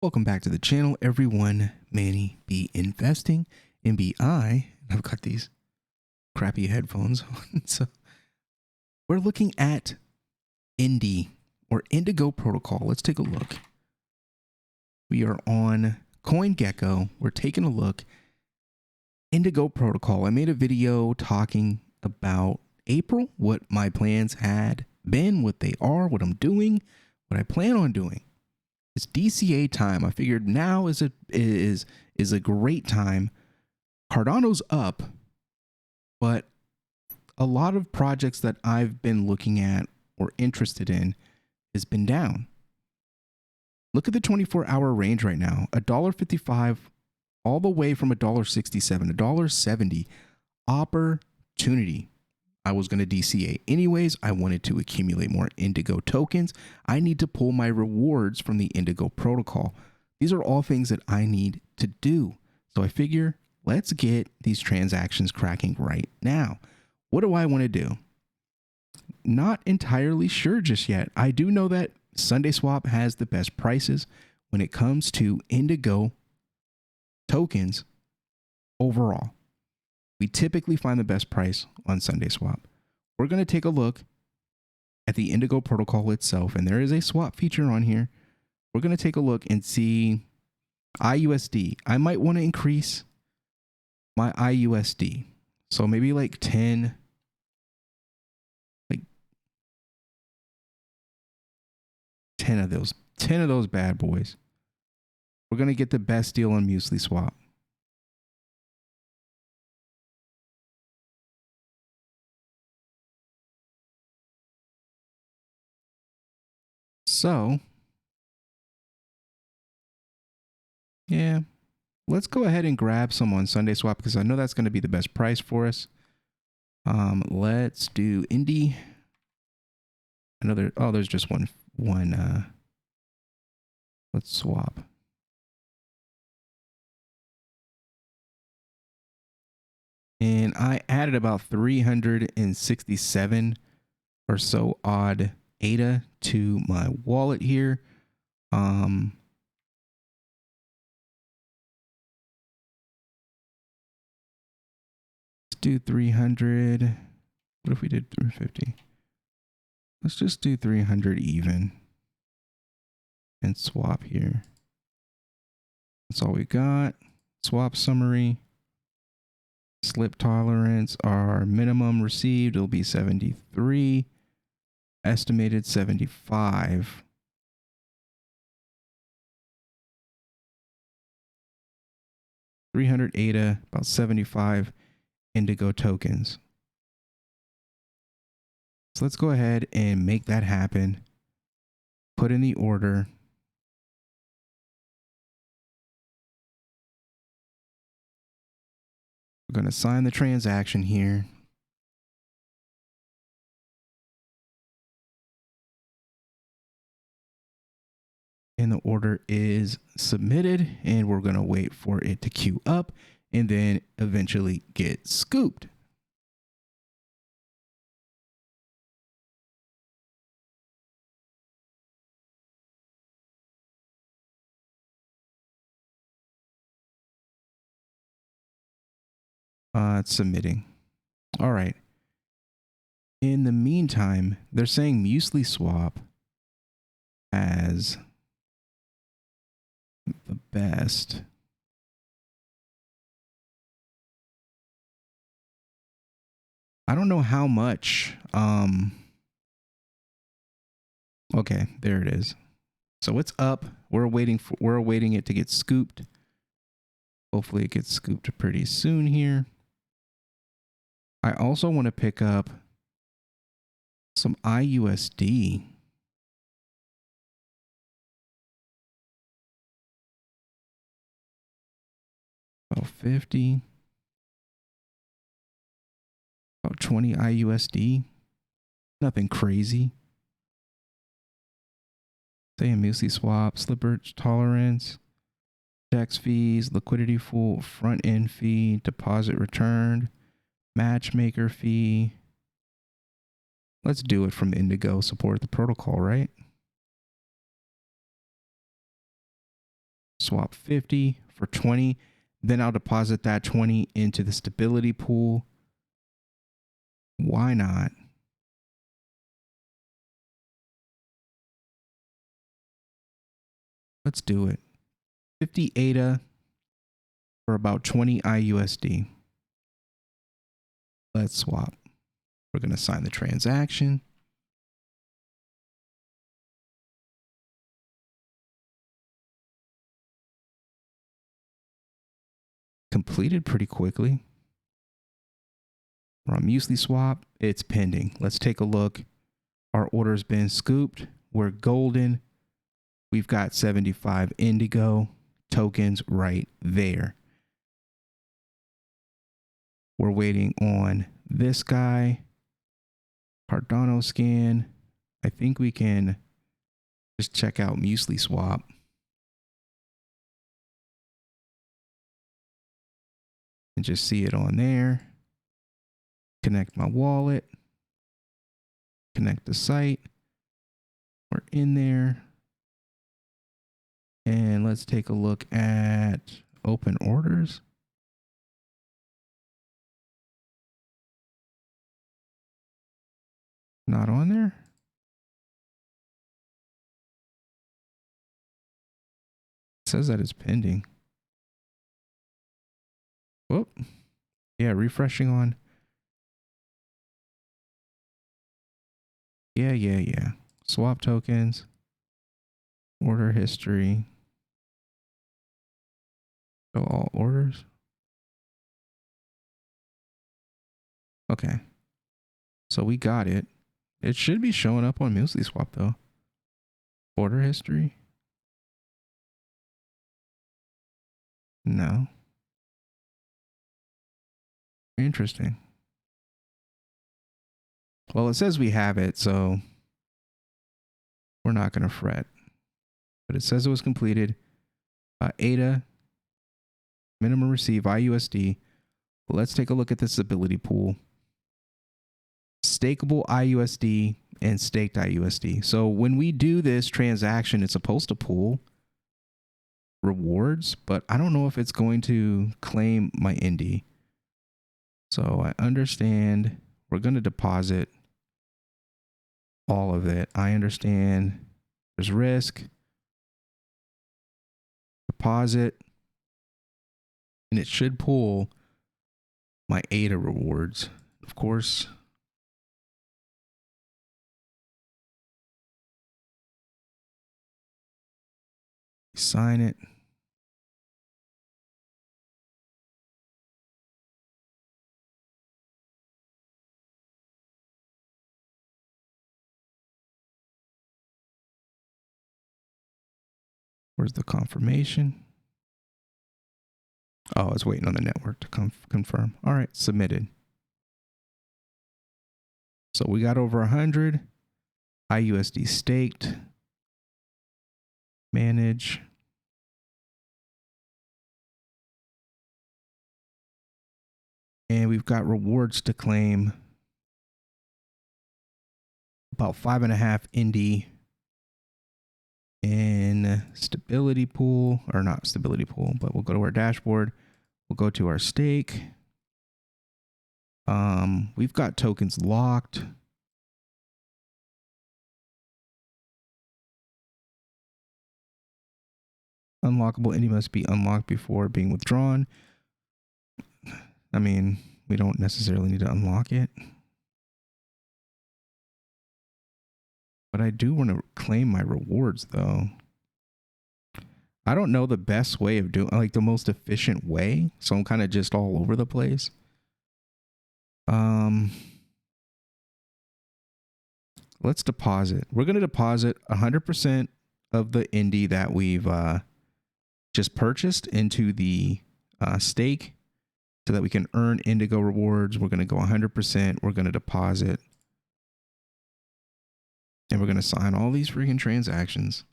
Welcome back to the channel, everyone. Manny B Investing, MBI. I've got these crappy headphones on. So we're looking at Indigo protocol. Let's take a look. We are on CoinGecko. We're taking a look. Indigo protocol. I made a video talking about April, what my plans had been, what they are, what I'm doing, what I plan on doing. It's DCA time. I figured now is a great time. Cardano's up, but a lot of projects that I've been looking at or interested in has been down. Look at the 24-hour range right now. $1.55 all the way from $1.67, $1.70 opportunity. I was going to DCA anyways. I wanted to accumulate more Indigo tokens. I need to pull my rewards from the Indigo protocol. These are all things that I need to do. So I figure let's get these transactions cracking right now. What do I want to do? Not entirely sure just yet. I do know that SundaySwap has the best prices when it comes to Indigo tokens overall. We typically find the best price on SundaySwap. We're going to take a look at the Indigo protocol itself, and there is a swap feature on here. We're going to take a look and see IUSD. I might want to increase my IUSD. So maybe like 10 of those bad boys. We're going to get the best deal on MuesliSwap. So, yeah, let's go ahead and grab some on SundaySwap because I know that's going to be the best price for us. Let's do Indy. There's just one. Let's swap. And I added about 367 or so odd ADA to my wallet here. Let's do 300. What if we did 350? Let's just do 300 even and swap here. That's all we got. Swap summary. Slip tolerance, our minimum received will be 73. Estimated 75. $300 ADA, about 75 Indigo tokens. So let's go ahead and make that happen. Put in the order. We're going to sign the transaction here. And the order is submitted, and we're going to wait for it to queue up and then eventually get scooped. It's submitting. All right. In the meantime, they're saying MuesliSwap has the best. I don't know how much. Okay, there it is. So it's up. We're awaiting it to get scooped. Hopefully it gets scooped pretty soon here. I also want to pick up some IUSD. About 50. About 20 IUSD. Nothing crazy. Say a MuesliSwap, slipper tolerance, tax fees, liquidity full, front end fee, deposit returned, matchmaker fee. Let's do it from Indigo. Support the protocol, right? swap 50 for 20. Then I'll deposit that 20 into the stability pool. Why not? Let's do it. 50 ADA for about 20 IUSD. Let's swap. We're going to sign the transaction. Completed pretty quickly. We're on Muesli Swap. It's pending. Let's take a look. Our order's been scooped. We're golden. We've got 75 Indigo tokens right there. We're waiting on this guy. Cardano scan. I think we can just check out Muesli Swap. And just see it on there. Connect my wallet. Connect the site. We're in there. And let's take a look at open orders. Not on there. It says that it's pending. Whoop. Yeah, refreshing on. Yeah. Swap tokens. Order history. Show all orders. Okay. So we got it. It should be showing up on Muesli Swap though. Order history. No. Interesting. Well, it says we have it, so we're not going to fret. But it says it was completed. ADA, minimum receive, IUSD. Let's take a look at the stability pool. Stakeable IUSD and staked IUSD. So when we do this transaction, it's supposed to pool rewards, but I don't know if it's going to claim my Indy. So I understand we're going to deposit all of it. I understand there's risk. Deposit. And it should pull my ADA rewards. Of course. Sign it. Where's the confirmation? Oh, I was waiting on the network to confirm. All right, submitted. So we got over 100. IUSD staked. Manage. And we've got rewards to claim. About 5.5 Indy in stability pool, or not stability pool, but we'll go to our dashboard. We'll go to our stake. We've got tokens locked. Unlockable Indy must be unlocked before being withdrawn. I mean, we don't necessarily need to unlock it. But I do want to claim my rewards though. I don't know the best way of doing, like the most efficient way. So I'm kind of just all over the place. Let's deposit. We're going to deposit 100% of the Indy that we've just purchased into the stake so that we can earn Indigo rewards. We're going to go 100%. We're going to deposit. And we're going to sign all these freaking transactions.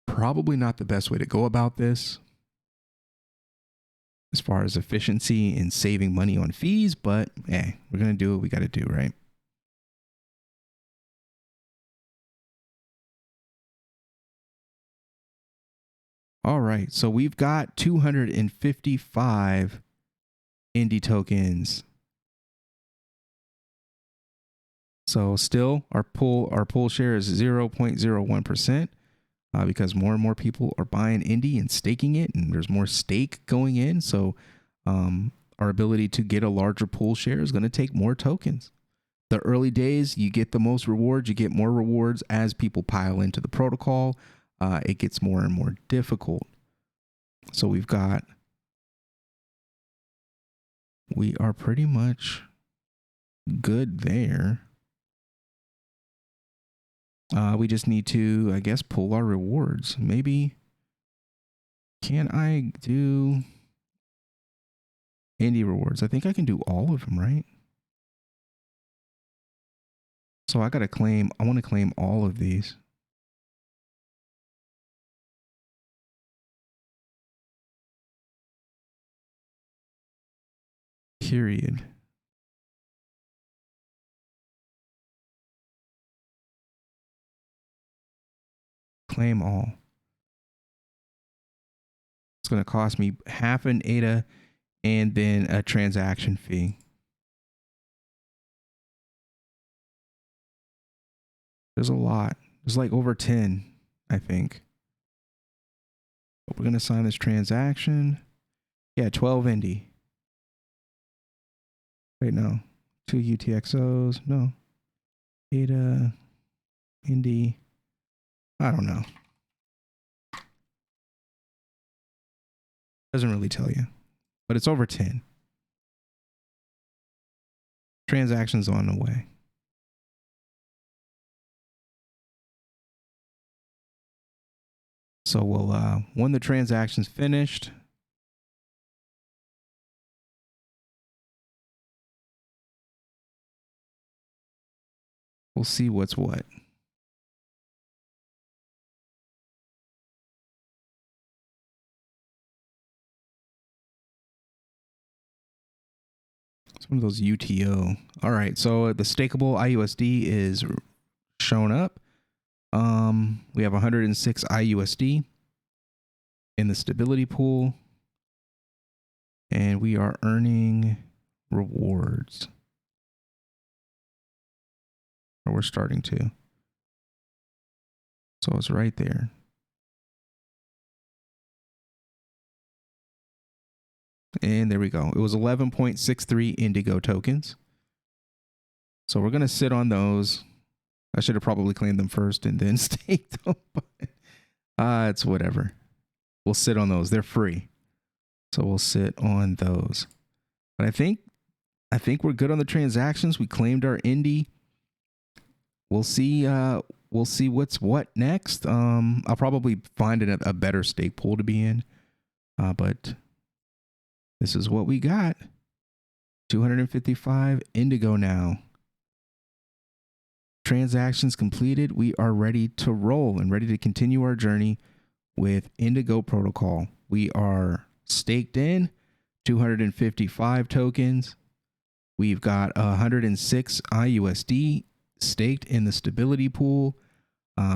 Probably not the best way to go about this as far as efficiency and saving money on fees, but hey, we're going to do what we got to do, right? All right, so we've got 255 Indie tokens. So still our pool share is 0.01%, because more and more people are buying Indie and staking it, and there's more stake going in. So our ability to get a larger pool share is going to take more tokens. The early days, you get the most rewards. You get more rewards as people pile into the protocol. It gets more and more difficult. So we are pretty much good there. We just need to, I guess, pull our rewards. Maybe, can I do Indie rewards? I think I can do all of them, right? So I want to claim all of these. Period. Claim all. It's going to cost me half an ADA and then a transaction fee. There's a lot. There's like over 10, I think. But we're going to sign this transaction. Yeah, 12 Indie. Wait, no. 2 UTXOs. No. ADA. Indie. I don't know. Doesn't really tell you. But it's over 10. Transactions on the way. So we'll, when the transaction's finished, we'll see what's what. It's one of those UTO. All right, so the stakeable IUSD is shown up. We have 106 IUSD in the stability pool, and we are earning rewards. Or we're starting to. So it's right there. And there we go. It was 11.63 Indigo tokens. So we're going to sit on those. I should have probably claimed them first and then staked them. But it's whatever. We'll sit on those. They're free. So we'll sit on those. But I think we're good on the transactions. We claimed our Indie. We'll see what's what next. I'll probably find a better stake pool to be in. But this is what we got. 255 Indigo now. Transactions completed. We are ready to roll and ready to continue our journey with Indigo protocol. We are staked in 255 tokens. We've got 106 IUSD staked in the stability pool.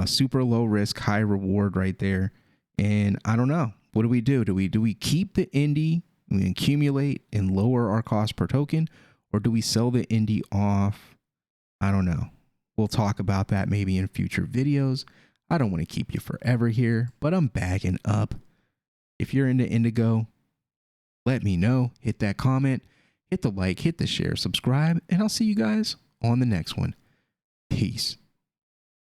Super low risk, high reward right there. And I don't know. What do we do? Do we keep the Indie, we accumulate and lower our cost per token, or do we sell the Indie off? I don't know. We'll talk about that maybe in future videos. I don't want to keep you forever here, but I'm bagging up. If you're into Indigo, let me know. Hit that comment, hit the like, hit the share, subscribe, and I'll see you guys on the next one. Peace.